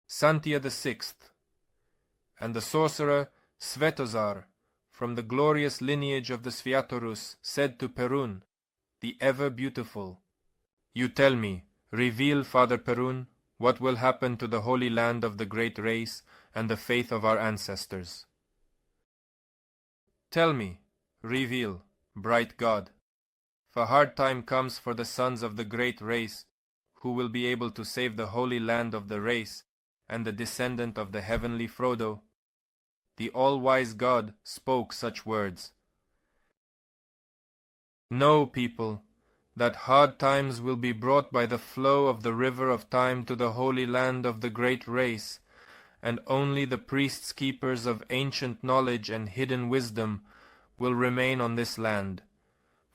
Santia the sixth, and the sorcerer Svetozar, from the glorious lineage of the Sviatorus, said to Perun, the ever-beautiful, "You tell me, reveal, Father Perun, what will happen to the holy land of the great race and the faith of our ancestors. Tell me, reveal, bright God, for hard time comes for the sons of the great race, who will be able to save the holy land of the race and the descendant of the heavenly Frodo. The all-wise God spoke such words. Know, people, that hard times will be brought by the flow of the river of time to the holy land of the great race, and only the priests keepers of ancient knowledge and hidden wisdom will remain on this land,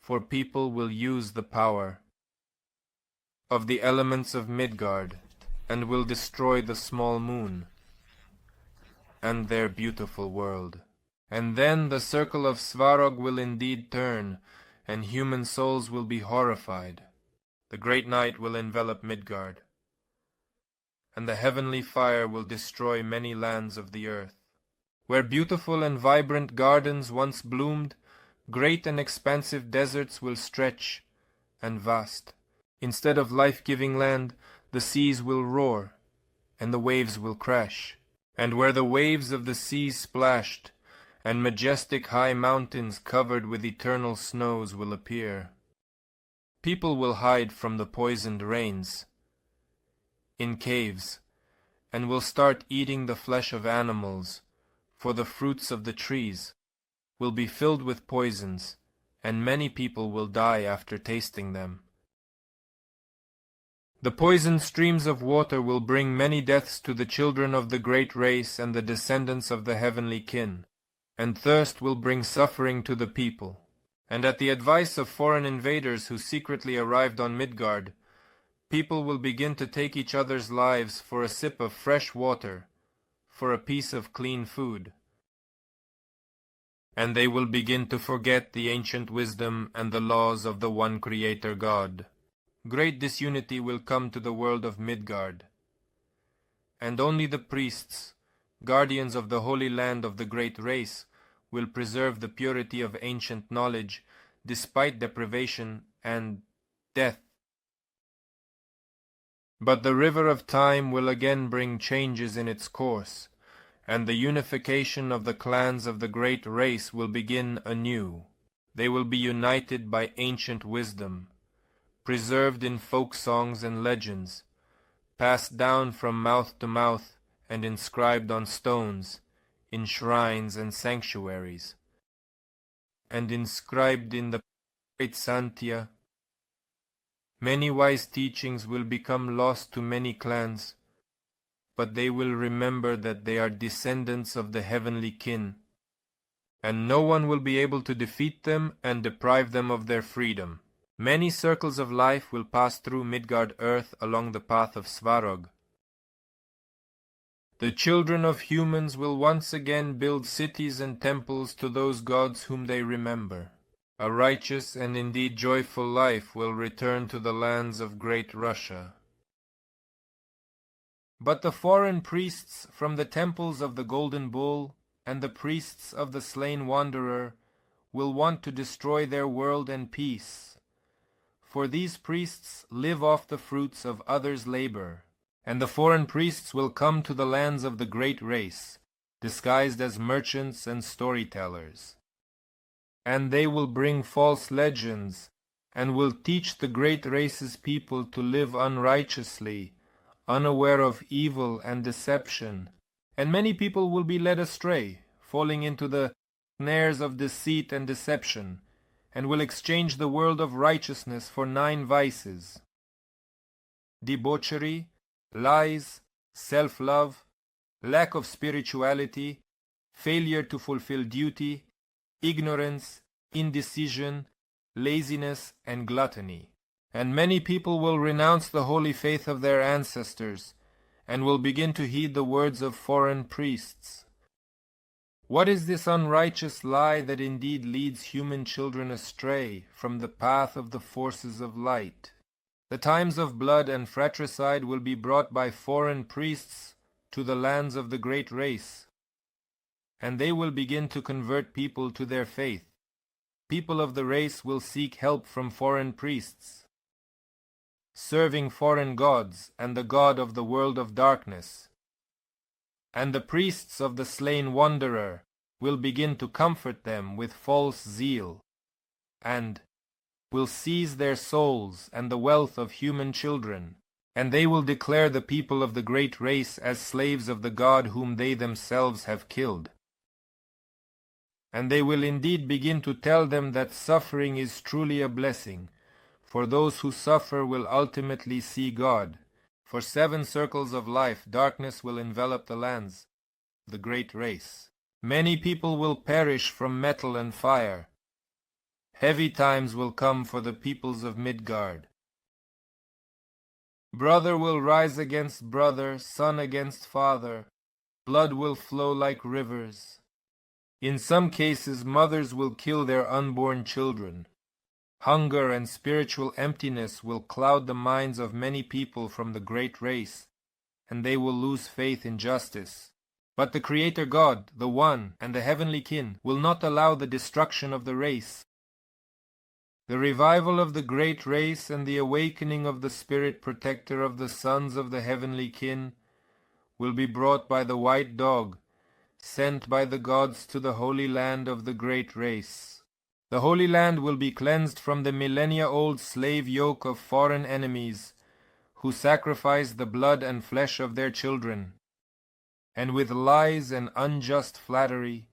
for people will use the power of the elements of Midgard, and will destroy the small moon and their beautiful world. And then the circle of Svarog will indeed turn, and human souls will be horrified. The great night will envelop Midgard, and the heavenly fire will destroy many lands of the earth. Where beautiful and vibrant gardens once bloomed, great and expansive deserts will stretch, and vast. Instead of life-giving land, the seas will roar, and the waves will crash. And where the waves of the seas splashed, and majestic high mountains covered with eternal snows will appear, people will hide from the poisoned rains in caves, and will start eating the flesh of animals, for the fruits of the trees will be filled with poisons, and many people will die after tasting them. The poisoned streams of water will bring many deaths to the children of the great race and the descendants of the heavenly kin, and thirst will bring suffering to the people. And at the advice of foreign invaders who secretly arrived on Midgard, people will begin to take each other's lives for a sip of fresh water, for a piece of clean food. And they will begin to forget the ancient wisdom and the laws of the one Creator God. Great disunity will come to the world of Midgard, and only the priests, guardians of the holy land of the great race, will preserve the purity of ancient knowledge despite deprivation and death. But the river of time will again bring changes in its course, and the unification of the clans of the great race will begin anew. They will be united by ancient wisdom, preserved in folk songs and legends, passed down from mouth to mouth and inscribed on stones, in shrines and sanctuaries, and inscribed in the great Santia. Many wise teachings will become lost to many clans, but they will remember that they are descendants of the heavenly kin, and no one will be able to defeat them and deprive them of their freedom. Many circles of life will pass through Midgard earth along the path of Svarog. The children of humans will once again build cities and temples to those gods whom they remember. A righteous and indeed joyful life will return to the lands of Great Russia. But the foreign priests from the temples of the Golden Bull and the priests of the slain wanderer will want to destroy their world and peace. For these priests live off the fruits of others' labor, and the foreign priests will come to the lands of the great race, disguised as merchants and storytellers. And they will bring false legends, and will teach the great race's people to live unrighteously, unaware of evil and deception. And many people will be led astray, falling into the snares of deceit and deception, and will exchange the world of righteousness for 9 vices: debauchery, lies, self-love, lack of spirituality, failure to fulfill duty, ignorance, indecision, laziness, and gluttony. And many people will renounce the holy faith of their ancestors, and will begin to heed the words of foreign priests. What is this unrighteous lie that indeed leads human children astray from the path of the forces of light? The times of blood and fratricide will be brought by foreign priests to the lands of the great race, and they will begin to convert people to their faith. People of the race will seek help from foreign priests, serving foreign gods and the god of the world of darkness. And the priests of the slain wanderer will begin to comfort them with false zeal, and will seize their souls and the wealth of human children, and they will declare the people of the great race as slaves of the God whom they themselves have killed. And they will indeed begin to tell them that suffering is truly a blessing, for those who suffer will ultimately see God. For 7 circles of life darkness will envelop the lands, the great race. Many people will perish from metal and fire. Heavy times will come for the peoples of Midgard. Brother will rise against brother, son against father. Blood will flow like rivers. In some cases, mothers will kill their unborn children. Hunger and spiritual emptiness will cloud the minds of many people from the great race, and they will lose faith in justice. But the Creator God, the One, and the heavenly kin will not allow the destruction of the race. The revival of the great race and the awakening of the Spirit Protector of the sons of the heavenly kin will be brought by the white dog, sent by the gods to the holy land of the great race. The holy land will be cleansed from the millennia-old slave yoke of foreign enemies who sacrifice the blood and flesh of their children, and with lies and unjust flattery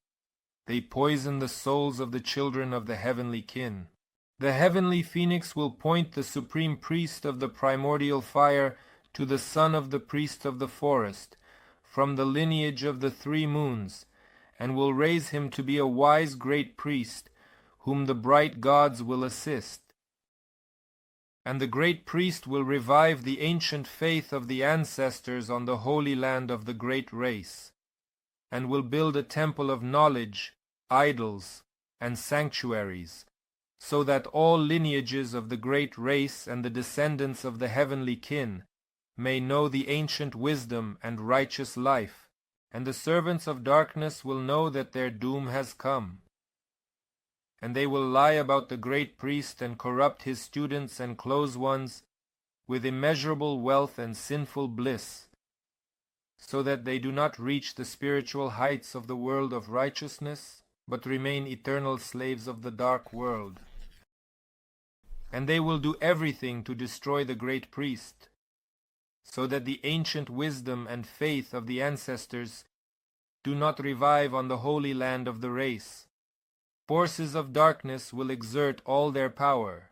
they poison the souls of the children of the heavenly kin. The heavenly phoenix will point the supreme priest of the primordial fire to the son of the priest of the forest, from the lineage of the 3 moons, and will raise him to be a wise great priest, whom the bright gods will assist. And the great priest will revive the ancient faith of the ancestors on the holy land of the great race, and will build a temple of knowledge, idols, and sanctuaries, so that all lineages of the great race and the descendants of the heavenly kin may know the ancient wisdom and righteous life, and the servants of darkness will know that their doom has come. And they will lie about the great priest and corrupt his students and close ones with immeasurable wealth and sinful bliss, so that they do not reach the spiritual heights of the world of righteousness, but remain eternal slaves of the dark world. And they will do everything to destroy the great priest, so that the ancient wisdom and faith of the ancestors do not revive on the holy land of the race. Forces of darkness will exert all their power,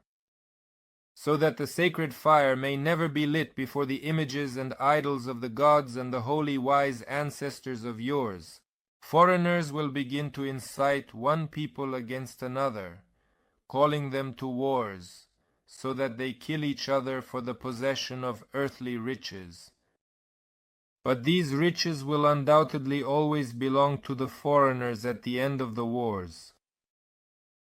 so that the sacred fire may never be lit before the images and idols of the gods and the holy wise ancestors of yours. Foreigners will begin to incite one people against another, calling them to wars, so that they kill each other for the possession of earthly riches. But these riches will undoubtedly always belong to the foreigners at the end of the wars.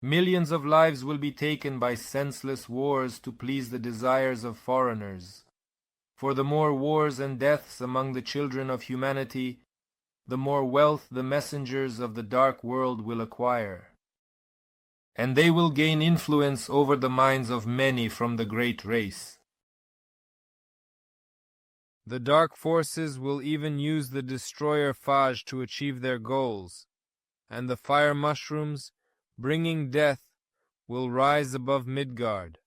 Millions of lives will be taken by senseless wars to please the desires of foreigners. For the more wars and deaths among the children of humanity, the more wealth the messengers of the dark world will acquire. And they will gain influence over the minds of many from the great race. The dark forces will even use the destroyer phage to achieve their goals, and the fire mushrooms, bringing death, will rise above Midgard.